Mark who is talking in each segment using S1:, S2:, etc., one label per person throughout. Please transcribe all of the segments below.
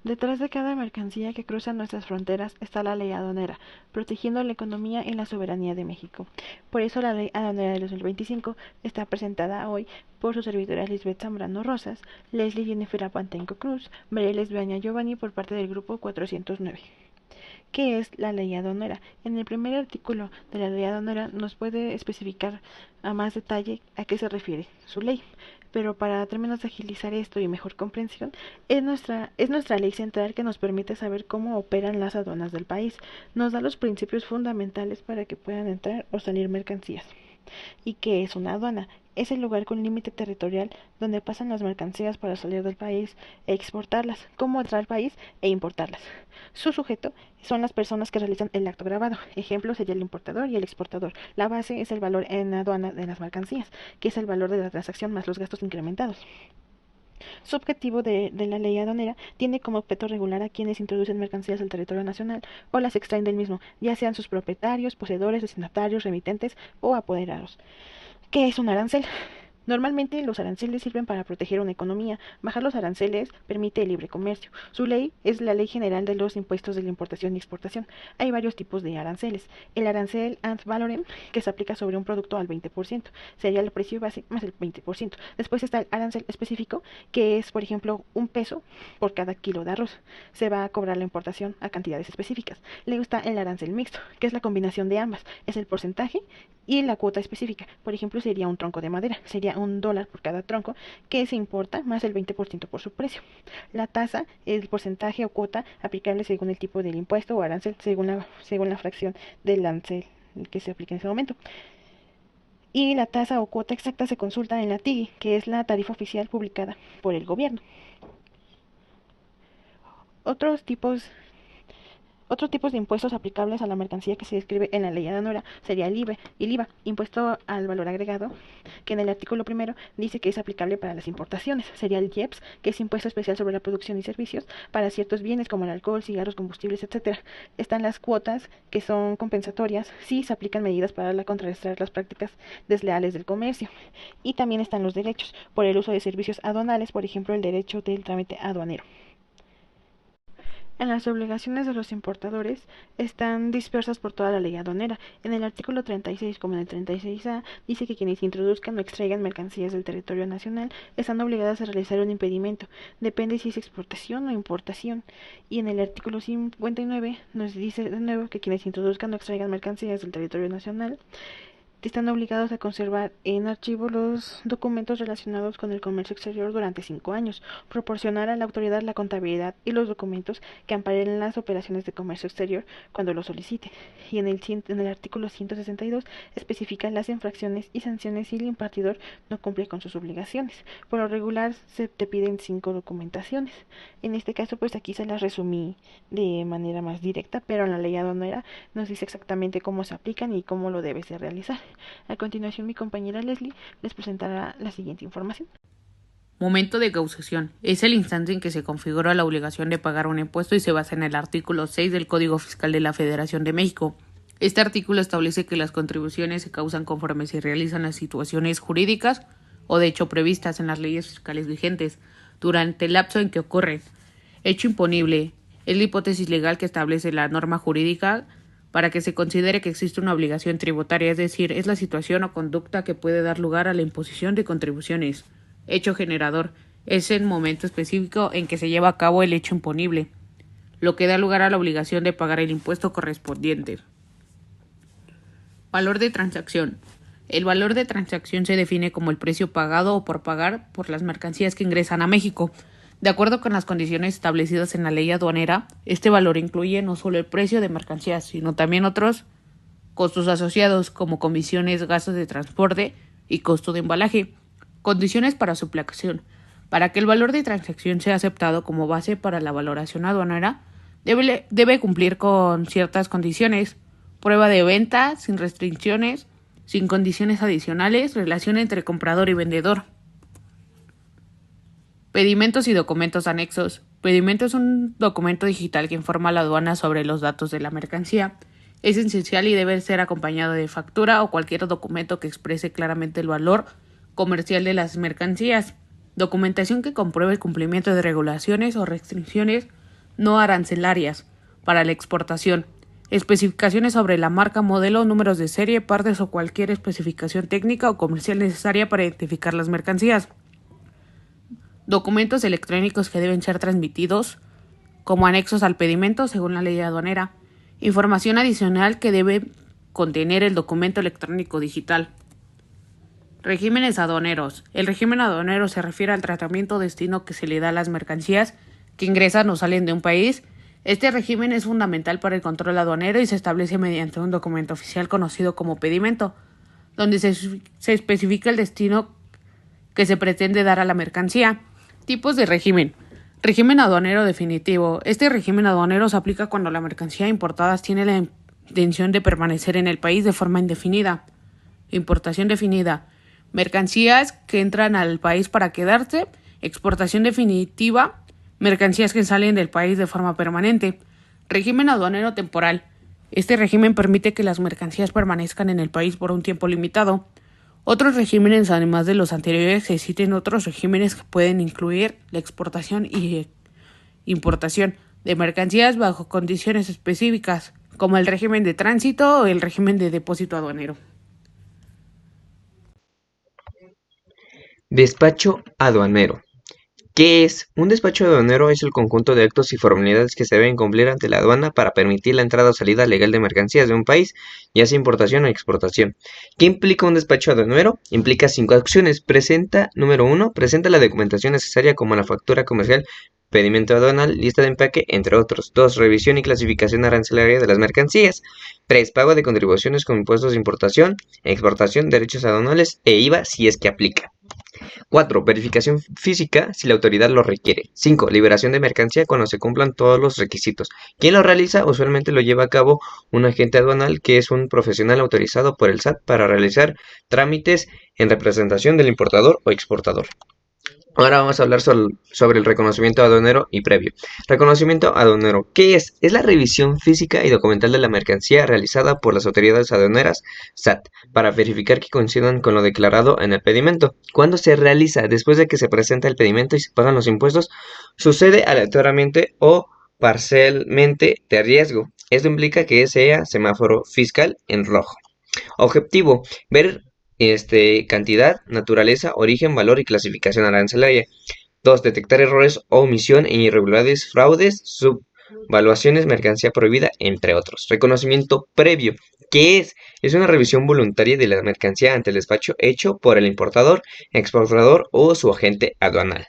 S1: Detrás de cada mercancía que cruza nuestras fronteras está la ley aduanera, protegiendo la economía y la soberanía de México. Por eso la ley aduanera del 2025 está presentada hoy por sus servidoras Lisbeth Zambrano Rosas, Leslie Jennifer Apantenco Cruz, María Lesbiaña Giovanni por parte del grupo 409. ¿Qué es la ley aduanera? En el primer artículo de la ley aduanera nos puede especificar a más detalle a qué se refiere su ley. Pero para términos de agilizar esto y mejor comprensión, es nuestra ley central que nos permite saber cómo operan las aduanas del país. Nos da los principios fundamentales para que puedan entrar o salir mercancías. ¿Y qué es una aduana? Es el lugar con límite territorial donde pasan las mercancías para salir del país e exportarlas, cómo entrar al país e importarlas. Su sujeto son las personas que realizan el acto grabado. Ejemplo sería el importador y el exportador. La base es el valor en aduana de las mercancías, que es el valor de la transacción más los gastos incrementados. Su objetivo de la ley aduanera tiene como objeto regular a quienes introducen mercancías al territorio nacional o las extraen del mismo, ya sean sus propietarios, poseedores, destinatarios, remitentes o apoderados. ¿Qué es un arancel? Normalmente los aranceles sirven para proteger una economía. Bajar los aranceles permite el libre comercio. Su ley es la Ley General de los Impuestos de la Importación y Exportación. Hay varios tipos de aranceles. El arancel ad valorem, que se aplica sobre un producto al 20%, sería el precio base más el 20%. Después está el arancel específico, que es, por ejemplo, un peso por cada kilo de arroz. Se va a cobrar la importación a cantidades específicas. Luego está el arancel mixto, que es la combinación de ambas. Es el porcentaje y la cuota específica. Por ejemplo, sería un tronco de madera. Sería $1 por cada tronco que se importa más el 20% por su precio. La tasa es el porcentaje o cuota aplicable según el tipo del impuesto o arancel según la fracción del arancel que se aplica en ese momento. Y la tasa o cuota exacta se consulta en la TIGI, que es la tarifa oficial publicada por el gobierno. Otros tipos Otros tipos de impuestos aplicables a la mercancía que se describe en la ley aduanera sería el IVA y el IVA, impuesto al valor agregado, que en el artículo primero dice que es aplicable para las importaciones. Sería el IEPS, que es impuesto especial sobre la producción y servicios para ciertos bienes como el alcohol, cigarros, combustibles, etcétera. Están las cuotas, que son compensatorias si se aplican medidas para contrarrestar las prácticas desleales del comercio. Y también están los derechos por el uso de servicios aduanales, por ejemplo, el derecho del trámite aduanero. En las obligaciones de los importadores están dispersas por toda la ley aduanera. En el artículo 36 como en el 36A dice que quienes introduzcan o extraigan mercancías del territorio nacional están obligadas a realizar un impedimento. Depende si es exportación o importación. Y en el artículo 59 nos dice de nuevo que quienes introduzcan o extraigan mercancías del territorio nacional están obligados a conservar en archivo los documentos relacionados con el comercio exterior durante 5 años, proporcionar a la autoridad la contabilidad y los documentos que amparen las operaciones de comercio exterior cuando lo solicite. Y en el artículo 162 especifica las infracciones y sanciones si el impartidor no cumple con sus obligaciones. Por lo regular se te piden 5 documentaciones. En este caso, pues aquí se las resumí de manera más directa, pero en la ley aduanera nos dice exactamente cómo se aplican y cómo lo debes de realizar. A continuación, mi compañera Leslie les presentará la siguiente información.
S2: Momento de causación. Es el instante en que se configura la obligación de pagar un impuesto y se basa en el artículo 6 del Código Fiscal de la Federación de México. Este artículo establece que las contribuciones se causan conforme se realizan las situaciones jurídicas o de hecho previstas en las leyes fiscales vigentes durante el lapso en que ocurre. Hecho imponible. Es la hipótesis legal que establece la norma jurídica para que se considere que existe una obligación tributaria, es decir, es la situación o conducta que puede dar lugar a la imposición de contribuciones. Hecho generador. Es el momento específico en que se lleva a cabo el hecho imponible, lo que da lugar a la obligación de pagar el impuesto correspondiente. Valor de transacción. El valor de transacción se define como el precio pagado o por pagar por las mercancías que ingresan a México. De acuerdo con las condiciones establecidas en la ley aduanera, este valor incluye no solo el precio de mercancías, sino también otros costos asociados como comisiones, gastos de transporte y costo de embalaje. Condiciones para su aplicación. Para que el valor de transacción sea aceptado como base para la valoración aduanera, debe cumplir con ciertas condiciones: prueba de venta, sin restricciones, sin condiciones adicionales, relación entre comprador y vendedor. Pedimentos y documentos anexos. Pedimento es un documento digital que informa a la aduana sobre los datos de la mercancía. Es esencial y debe ser acompañado de factura o cualquier documento que exprese claramente el valor comercial de las mercancías. Documentación que compruebe el cumplimiento de regulaciones o restricciones no arancelarias para la exportación, especificaciones sobre la marca, modelo, números de serie, partes o cualquier especificación técnica o comercial necesaria para identificar las mercancías, documentos electrónicos que deben ser transmitidos como anexos al pedimento según la ley aduanera, información adicional que debe contener el documento electrónico digital. Regímenes aduaneros. El régimen aduanero se refiere al tratamiento o destino que se le da a las mercancías que ingresan o salen de un país. Este régimen es fundamental para el control aduanero y se establece mediante un documento oficial conocido como pedimento, donde se especifica el destino que se pretende dar a la mercancía. Tipos de régimen. Régimen aduanero definitivo. Este régimen aduanero se aplica cuando la mercancía importada tiene la intención de permanecer en el país de forma indefinida. Importación definida. Mercancías que entran al país para quedarse. Exportación definitiva. Mercancías que salen del país de forma permanente. Régimen aduanero temporal. Este régimen permite que las mercancías permanezcan en el país por un tiempo limitado. Otros regímenes, además de los anteriores, existen otros regímenes que pueden incluir la exportación y importación de mercancías bajo condiciones específicas, como el régimen de tránsito o el régimen de depósito aduanero.
S3: Despacho aduanero. ¿Qué es? Un despacho aduanero es el conjunto de actos y formalidades que se deben cumplir ante la aduana para permitir la entrada o salida legal de mercancías de un país, ya sea importación o exportación. ¿Qué implica un despacho aduanero? Implica 5 acciones. Número 1, presenta la documentación necesaria como la factura comercial, pedimento aduanal, lista de empaque, entre otros. 2, revisión y clasificación arancelaria de las mercancías. 3, pago de contribuciones con impuestos de importación, exportación, derechos aduanales e IVA si es que aplica. 4. Verificación física si la autoridad lo requiere. 5. Liberación de mercancía cuando se cumplan todos los requisitos. ¿Quién lo realiza? Usualmente lo lleva a cabo un agente aduanal que es un profesional autorizado por el SAT para realizar trámites en representación del importador o exportador. Ahora vamos a hablar sobre el reconocimiento aduanero y previo. Reconocimiento aduanero. ¿Qué es? Es la revisión física y documental de la mercancía realizada por las autoridades aduaneras SAT para verificar que coincidan con lo declarado en el pedimento. ¿Cuándo se realiza? Después de que se presenta el pedimento y se pagan los impuestos. Sucede aleatoriamente o parcialmente de riesgo. Esto implica que sea semáforo fiscal en rojo. Objetivo: ver cantidad, naturaleza, origen, valor y clasificación arancelaria. 2. Detectar errores o omisión en irregularidades, fraudes, subvaluaciones, mercancía prohibida, entre otros. Reconocimiento previo. ¿Qué es? Es una revisión voluntaria de la mercancía ante el despacho hecho por el importador, exportador o su agente aduanal.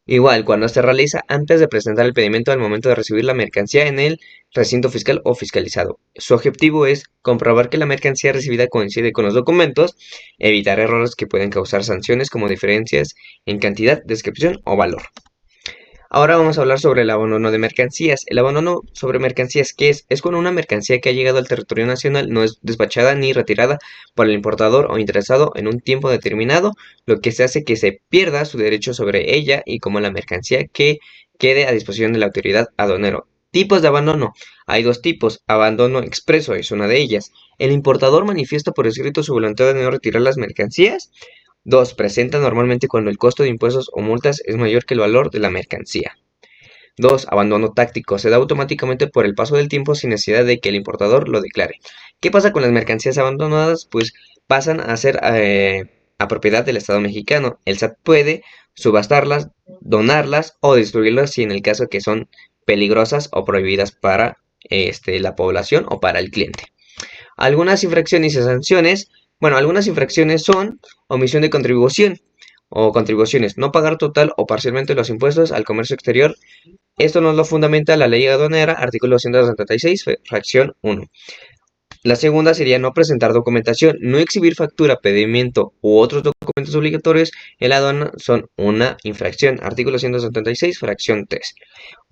S3: Igual, cuando se realiza antes de presentar el pedimento al momento de recibir la mercancía en el recinto fiscal o fiscalizado. Su objetivo es comprobar que la mercancía recibida coincide con los documentos, evitar errores que pueden causar sanciones como diferencias en cantidad, descripción o valor. Ahora vamos a hablar sobre el abandono de mercancías. El abandono sobre mercancías, ¿qué es? Es cuando una mercancía que ha llegado al territorio nacional no es despachada ni retirada por el importador o interesado en un tiempo determinado, lo que se hace que se pierda su derecho sobre ella y como la mercancía que quede a disposición de la autoridad aduanero. Tipos de abandono. Hay 2 tipos. Abandono expreso es una de ellas. El importador manifiesta por escrito su voluntad de no retirar las mercancías. 2. Presenta normalmente cuando el costo de impuestos o multas es mayor que el valor de la mercancía. 2. Abandono táctico. Se da automáticamente por el paso del tiempo sin necesidad de que el importador lo declare. ¿Qué pasa con las mercancías abandonadas? Pues pasan a ser a propiedad del Estado mexicano. El SAT puede subastarlas, donarlas o destruirlas si en el caso que son peligrosas o prohibidas para la población o para el cliente. Algunas infracciones y sanciones. Bueno, algunas infracciones son omisión de contribución o contribuciones, no pagar total o parcialmente los impuestos al comercio exterior. Esto nos lo fundamenta la ley aduanera, artículo 276, fracción 1. La segunda sería no presentar documentación, no exhibir factura, pedimento u otros documentos obligatorios en la aduana son una infracción, artículo 176, fracción 3.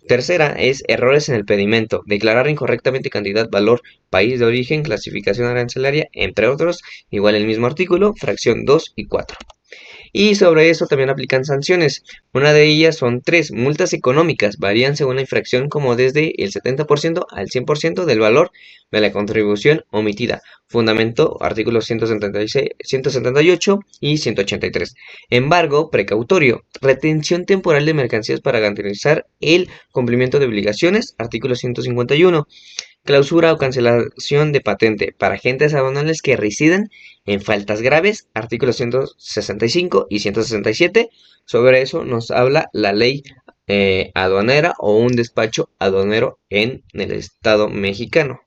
S3: Tercera es errores en el pedimento, declarar incorrectamente cantidad, valor, país de origen, clasificación arancelaria, entre otros, igual el mismo artículo, fracción 2 y 4. Y sobre eso también aplican sanciones. Una de ellas son 3 multas económicas, varían según la infracción como desde el 70% al 100% del valor de la contribución omitida. Fundamento, artículos 176, 178 y 183. Embargo precautorio, retención temporal de mercancías para garantizar el cumplimiento de obligaciones, artículo 151. Clausura o cancelación de patente para agentes aduanales que residen en faltas graves, artículos 165 y 167. Sobre eso nos habla la ley aduanera o un despacho aduanero en el Estado mexicano.